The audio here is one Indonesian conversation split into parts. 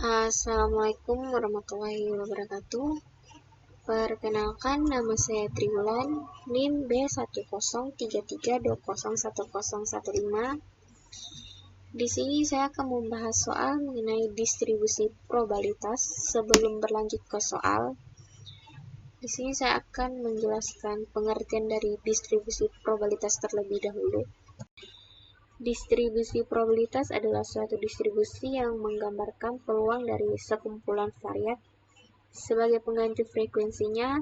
Assalamualaikum warahmatullahi wabarakatuh. Perkenalkan, nama saya Triwulan, NIM B1033201015. Di sini saya akan membahas soal mengenai distribusi probabilitas. Sebelum berlanjut ke soal, di sini saya akan menjelaskan pengertian dari distribusi probabilitas terlebih dahulu. Distribusi probabilitas adalah suatu distribusi yang menggambarkan peluang dari sekumpulan variat sebagai pengganti frekuensinya.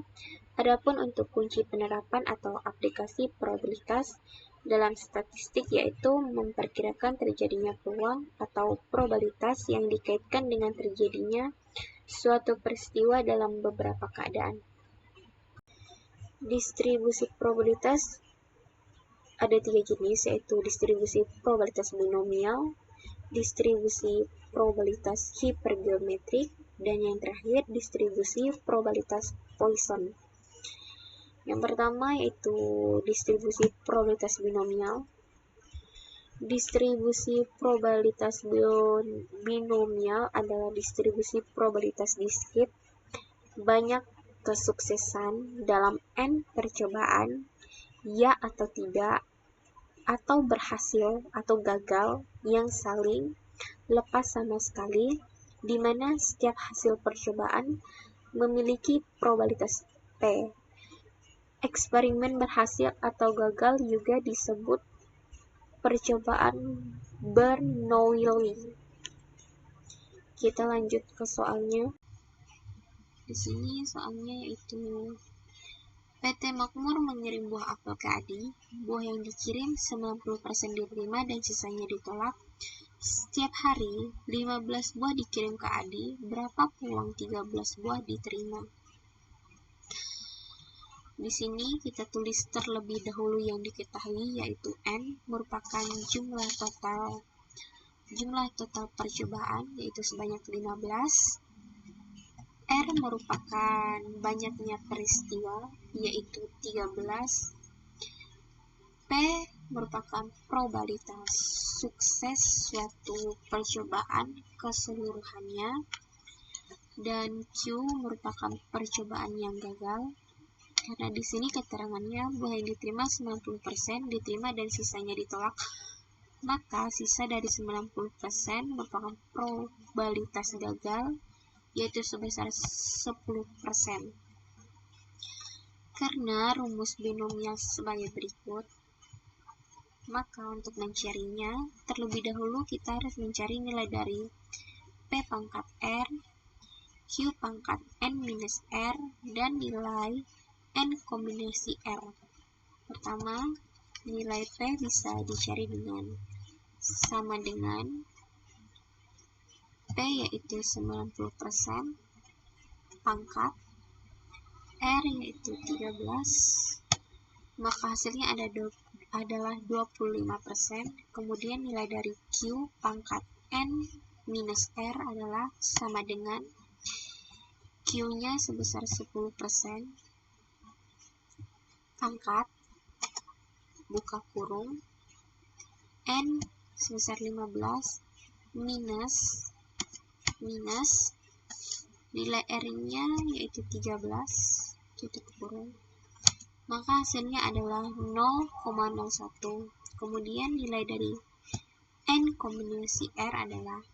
Adapun untuk kunci penerapan atau aplikasi probabilitas dalam statistik yaitu memperkirakan terjadinya peluang atau probabilitas yang dikaitkan dengan terjadinya suatu peristiwa dalam beberapa keadaan. Distribusi probabilitas ada 3 jenis, yaitu distribusi probabilitas binomial, distribusi probabilitas hipergeometrik, dan yang terakhir distribusi probabilitas Poisson. Yang pertama yaitu distribusi probabilitas binomial. Distribusi probabilitas binomial adalah distribusi probabilitas diskrit banyak kesuksesan dalam N percobaan, ya atau tidak, atau berhasil atau gagal yang saling lepas sama sekali, di mana setiap hasil percobaan memiliki probabilitas P. Eksperimen berhasil atau gagal juga disebut percobaan Bernoulli. Kita lanjut ke soalnya. Di sini soalnya yaitu PT Makmur mengirim buah apel ke Adi. Buah yang dikirim 90% diterima dan sisanya ditolak. Setiap hari 15 buah dikirim ke Adi. Berapa peluang 13 buah diterima? Di sini kita tulis terlebih dahulu yang diketahui, yaitu N merupakan jumlah total percobaan, yaitu sebanyak 15. R merupakan banyaknya peristiwa, yaitu 13. P merupakan probabilitas sukses suatu percobaan keseluruhannya, dan Q merupakan percobaan yang gagal. Karena di sini keterangannya buah yang diterima 90% diterima dan sisanya ditolak, maka sisa dari 90% merupakan probabilitas gagal, yaitu sebesar 10%. Karena rumus binomial sebagai berikut, maka untuk mencarinya, terlebih dahulu kita harus mencari nilai dari P pangkat R, Q pangkat N minus R, dan nilai N kombinasi R. Pertama, nilai P bisa dicari dengan sama dengan P yaitu 90% pangkat R yaitu 13, maka hasilnya adalah 25%. Kemudian nilai dari Q pangkat N minus R adalah sama dengan Q-nya sebesar 10% pangkat buka kurung N sebesar 15 minus nilai R-nya yaitu 13 tutup kurung, maka hasilnya adalah 0,01. Kemudian nilai dari N kombinasi R adalah,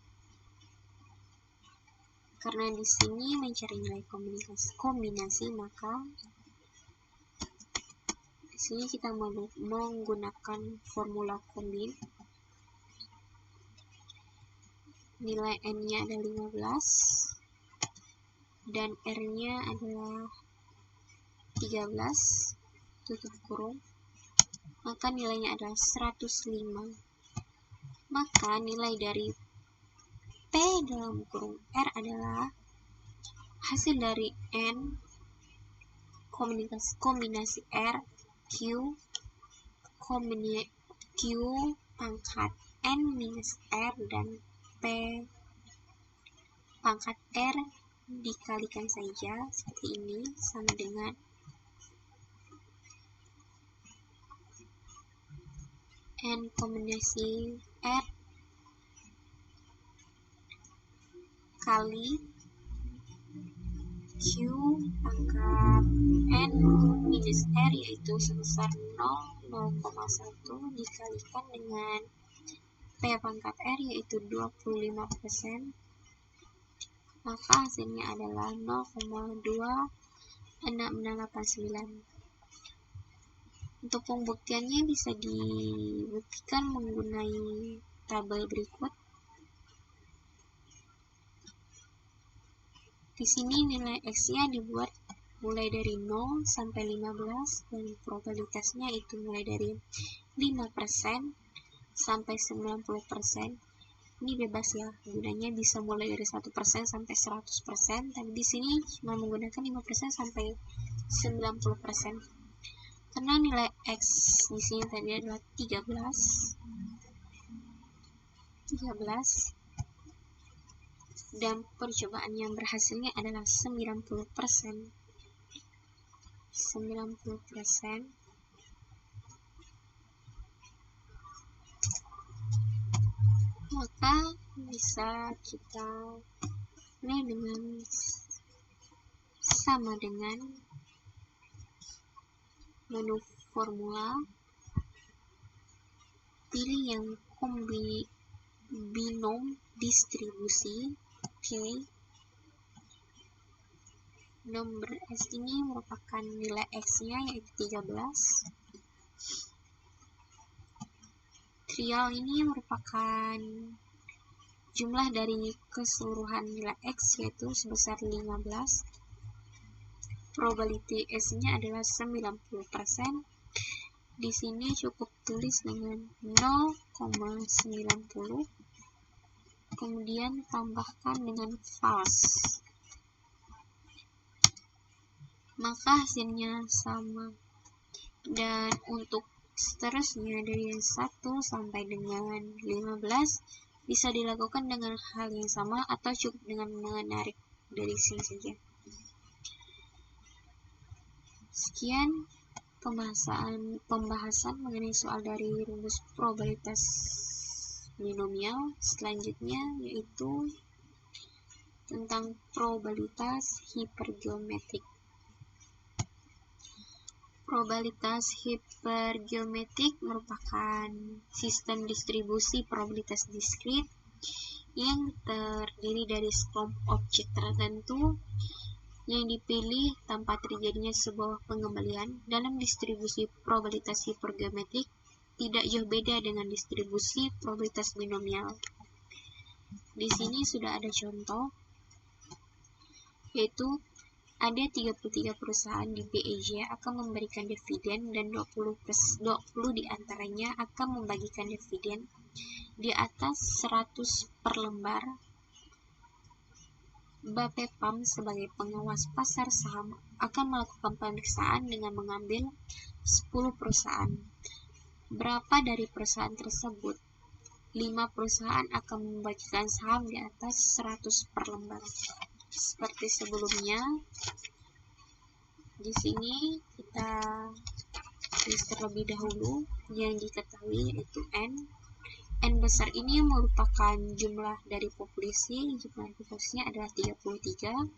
karena di sini mencari nilai kombinasi, maka di sini kita menggunakan formula kombin. Nilai N-nya ada 15 dan R-nya adalah 13 tutup kurung, maka nilainya adalah 105. Maka nilai dari P dalam kurung R adalah hasil dari N kombinasi R Q pangkat N minus R dan P pangkat R dikalikan saja seperti ini, sama dengan N kombinasi R kali Q pangkat N minus R, yaitu sebesar 0,1 dikalikan dengan P pangkat R, yaitu 25%, maka hasilnya adalah 0,26689. Untuk pembuktiannya bisa dibuktikan menggunakan tabel berikut. Di sini nilai X-nya dibuat mulai dari 0 sampai 15 dan probabilitasnya itu mulai dari 5% sampai 90%. Ini bebas ya, gunanya bisa mulai dari 1% sampai 100%, tapi di sini cuma menggunakan 5% sampai 90%. Karena nilai X di sini tadi adalah 13 dan percobaan yang berhasilnya adalah 90%, maka bisa kita nilai dengan sama dengan menu formula, pilih yang binom distribusi K. Nomor S ini merupakan nilai X-nya, yaitu 13. Trial ini merupakan jumlah dari keseluruhan nilai X, yaitu sebesar 15. Probability S-nya adalah 90%. Di sini cukup tulis dengan 0,90, kemudian tambahkan dengan false, maka hasilnya sama. Dan untuk seterusnya dari 1 sampai dengan 15 bisa dilakukan dengan hal yang sama atau cukup dengan menarik dari sini saja. Sekian pembahasan mengenai soal dari rumus probabilitas binomial. Selanjutnya yaitu tentang probabilitas hipergeometrik. Probabilitas hipergeometrik merupakan sistem distribusi probabilitas diskrit yang terdiri dari sekelompok objek tertentu yang dipilih tanpa terjadinya sebuah pengembalian. Dalam distribusi probabilitas hipergeometrik tidak jauh beda dengan distribusi probabilitas binomial. Di sini sudah ada contoh, yaitu ada 33 perusahaan di BEJ akan memberikan dividen dan 20 diantaranya akan membagikan dividen di atas 100 per lembar. Bapepam sebagai pengawas pasar saham akan melakukan pemeriksaan dengan mengambil 10 perusahaan. Berapa dari perusahaan tersebut? 5 perusahaan akan membagikan saham di atas 100 per lembar. Seperti sebelumnya, di sini kita tulis terlebih dahulu yang diketahui, yaitu N. N besar ini merupakan jumlah dari populasi. Jumlah populasinya adalah 33.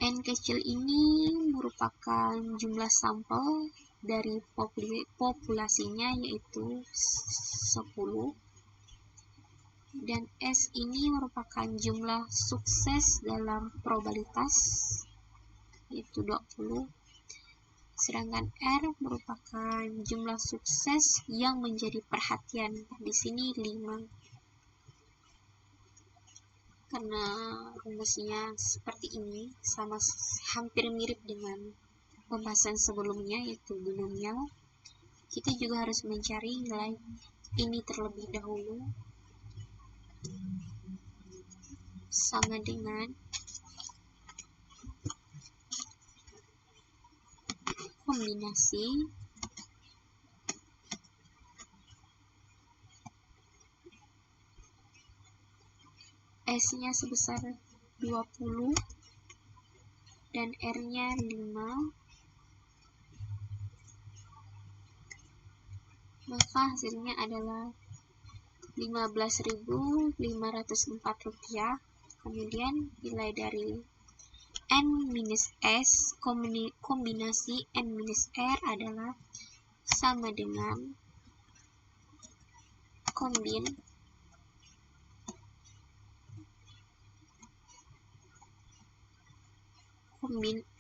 N kecil ini merupakan jumlah sampel dari populasinya, yaitu 10. Dan S ini merupakan jumlah sukses dalam probabilitas, yaitu 20. Sedangkan R merupakan jumlah sukses yang menjadi perhatian. Di sini 5. Karena rumusnya seperti ini, sama hampir mirip dengan pembahasan sebelumnya, yaitu binomial, kita juga harus mencari nilai ini terlebih dahulu. Sama dengan kombinasi S-nya sebesar 20 dan R-nya 5, maka hasilnya adalah Rp15.504. Kemudian nilai dari n minus s kombinasi n minus r adalah sama dengan kombin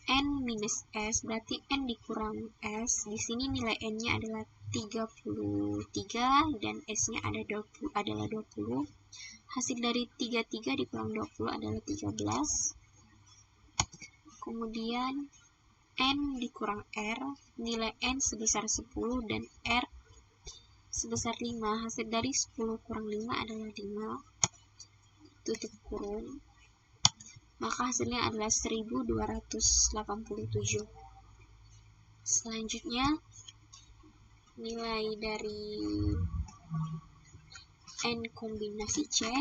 n minus s, berarti n dikurang s. Di sini nilai n-nya adalah 33 dan s-nya adalah 20. Hasil dari 33 dikurang 20 adalah 13. Kemudian n dikurang r, nilai n sebesar 10 dan r sebesar 5. Hasil dari 10 kurang 5 adalah 5. Tutup kurung. Maka hasilnya adalah 1287. Selanjutnya, nilai dari n kombinasi C.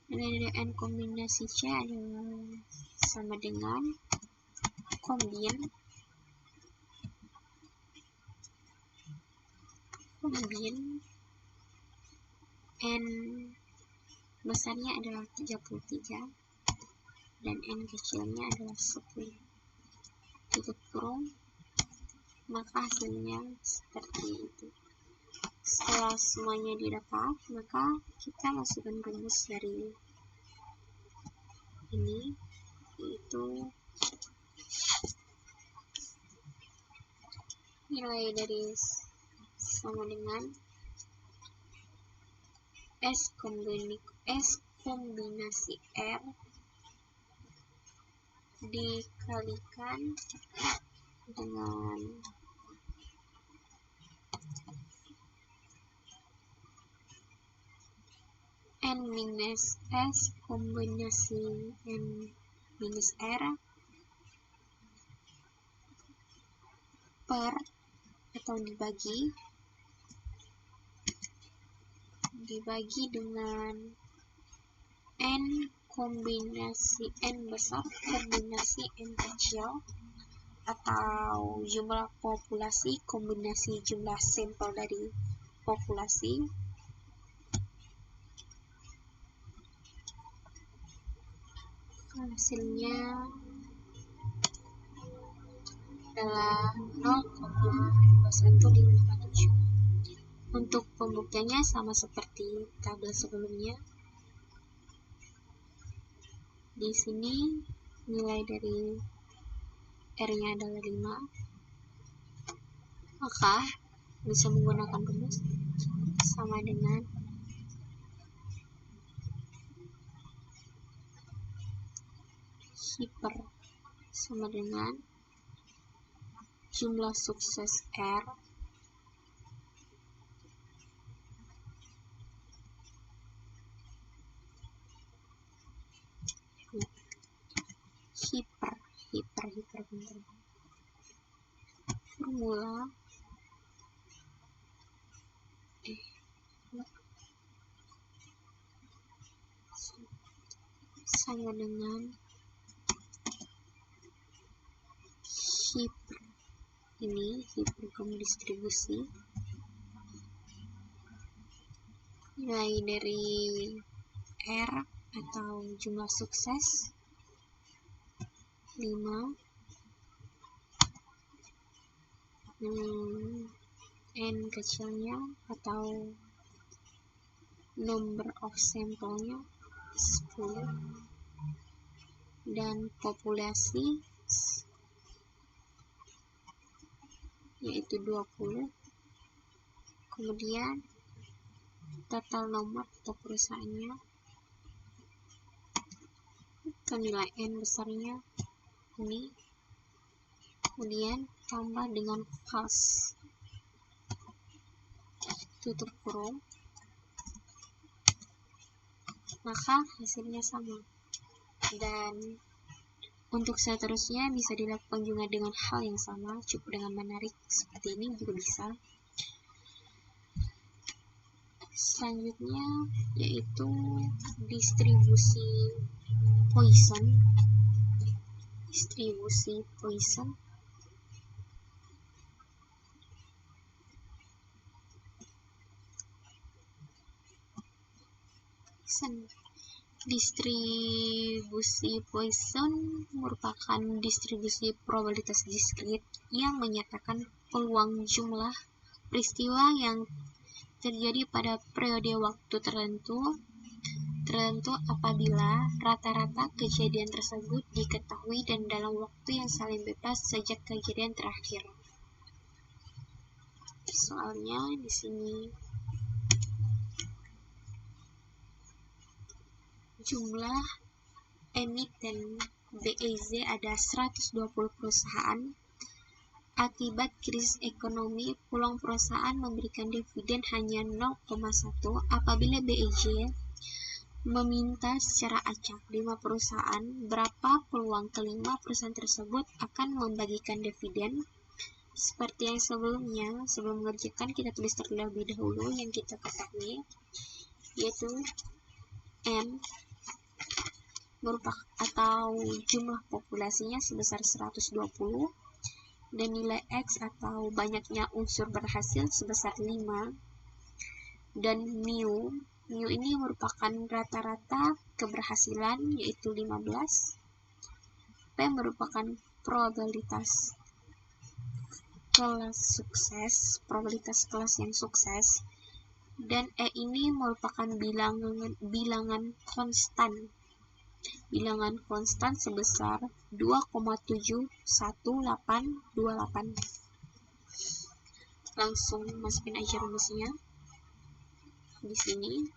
Nilai dari n kombinasi C adalah sama dengan kombin n besarnya adalah 33 dan n kecilnya adalah 10. Tutup kurung. Maka hasilnya seperti itu. Setelah semuanya didapat, maka kita masukkan rumus dari ini, yaitu nilai dari sama dengan S kombinasi R dikalikan dengan n minus S kombinasi n minus R per atau dibagi dengan n kombinasi n besar kombinasi n kecil, atau jumlah populasi kombinasi jumlah sampel dari populasi. Hasilnya adalah 0,21547. Untuk pembuktiannya sama seperti tabel sebelumnya. Di sini nilai dari R-nya adalah 5. Maka bisa menggunakan rumus sama dengan hiper sama dengan jumlah sukses R hiper bentar. Formula sama dengan hiper distribusi nilai dari R atau jumlah sukses 5, n kecilnya atau number of sampelnya 10, dan populasi yaitu 20. Kemudian total nomor atau perusahaannya atau nilai n besarnya ini, kemudian tambah dengan false, tutup kurung, maka hasilnya sama. Dan untuk seterusnya bisa dilakukan juga dengan hal yang sama, cukup dengan menarik seperti ini juga bisa. Selanjutnya yaitu distribusi Poisson. Distribusi Poisson merupakan distribusi probabilitas diskrit yang menyatakan peluang jumlah peristiwa yang terjadi pada periode waktu tertentu apabila rata-rata kejadian tersebut diketahui dan dalam waktu yang saling bebas sejak kejadian terakhir. Soalnya di sini jumlah emiten BEZ ada 120 perusahaan. Akibat krisis ekonomi, peluang perusahaan memberikan dividen hanya 0,1 apabila BEZ meminta secara acak 5 perusahaan berapa peluang kelima perusahaan tersebut akan membagikan dividen. Seperti yang sebelumnya, sebelum mengerjakan kita tulis terlebih dahulu yang kita ketahui, yaitu N merupakan atau jumlah populasinya sebesar 120 dan nilai X atau banyaknya unsur berhasil sebesar 5 dan mu ini merupakan rata-rata keberhasilan yaitu 15. P merupakan probabilitas kelas yang sukses, dan E ini merupakan bilangan konstan sebesar 2,71828. Langsung masukin aja rumusnya di sini.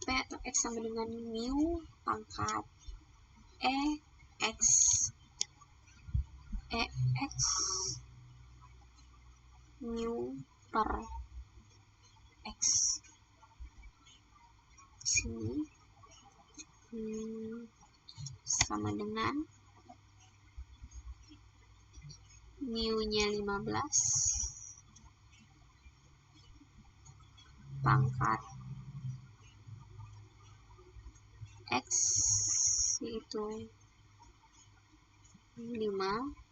P atau X sama dengan mu pangkat EX mu per X. Sini sama dengan mu-nya 15 pangkat X yaitu 5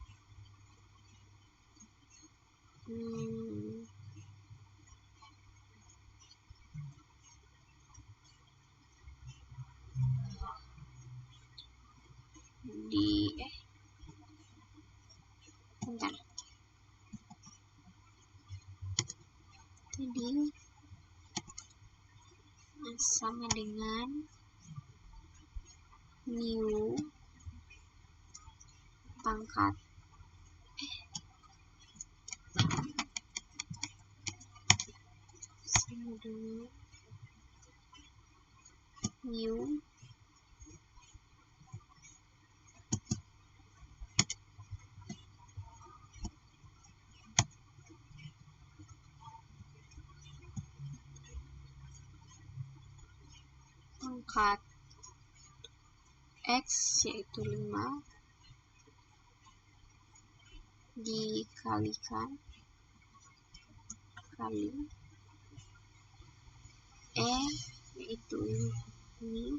tadi sama dengan mu pangkat sama dengan mu pangkat X yaitu 5 dikalikan kali E yaitu ini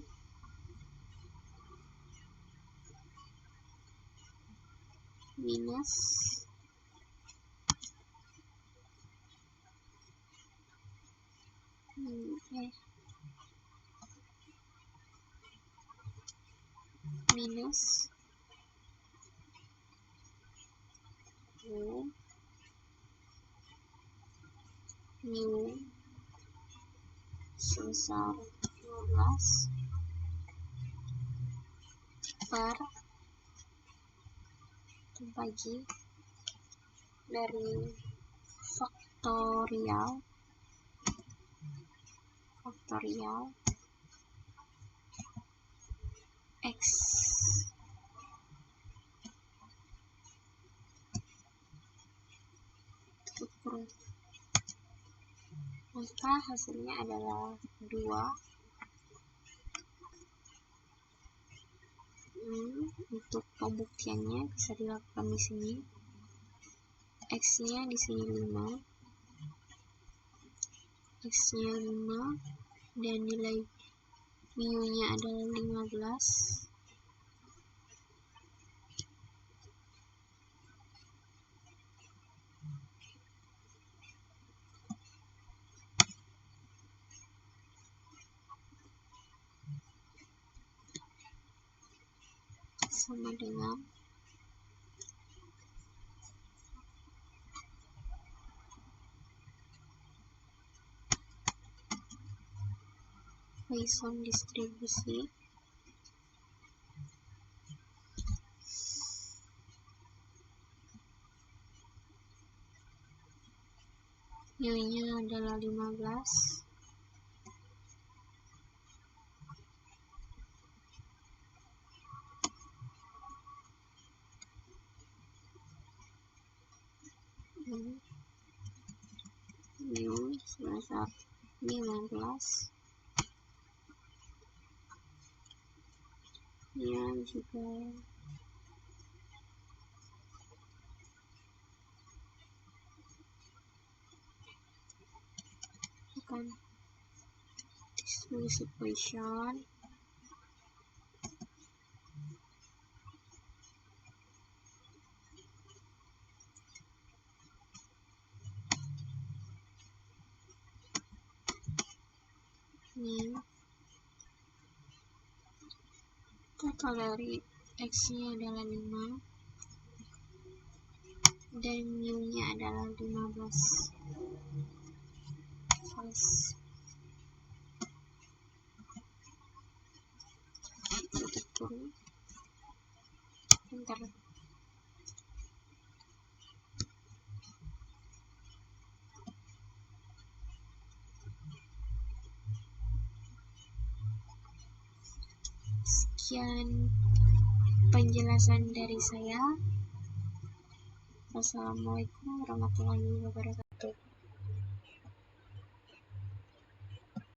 minus mu sebesar 12 per bagi dari faktorial X maka hasilnya adalah 2. Untuk pembuktiannya bisa dilakukan di sini. X-nya di sini 5. X-nya 5 dan nilai mu-nya adalah 15. sama dengan Poisson distribusi mu-nya adalah 15, mu sebesar 15, nya juga akan distribusi Poisson ini total dari X-nya adalah 5 dan mu-nya adalah 15 fals. Tutup kurung. Bentar. Sekian penjelasan dari saya. Wassalamualaikum warahmatullahi wabarakatuh.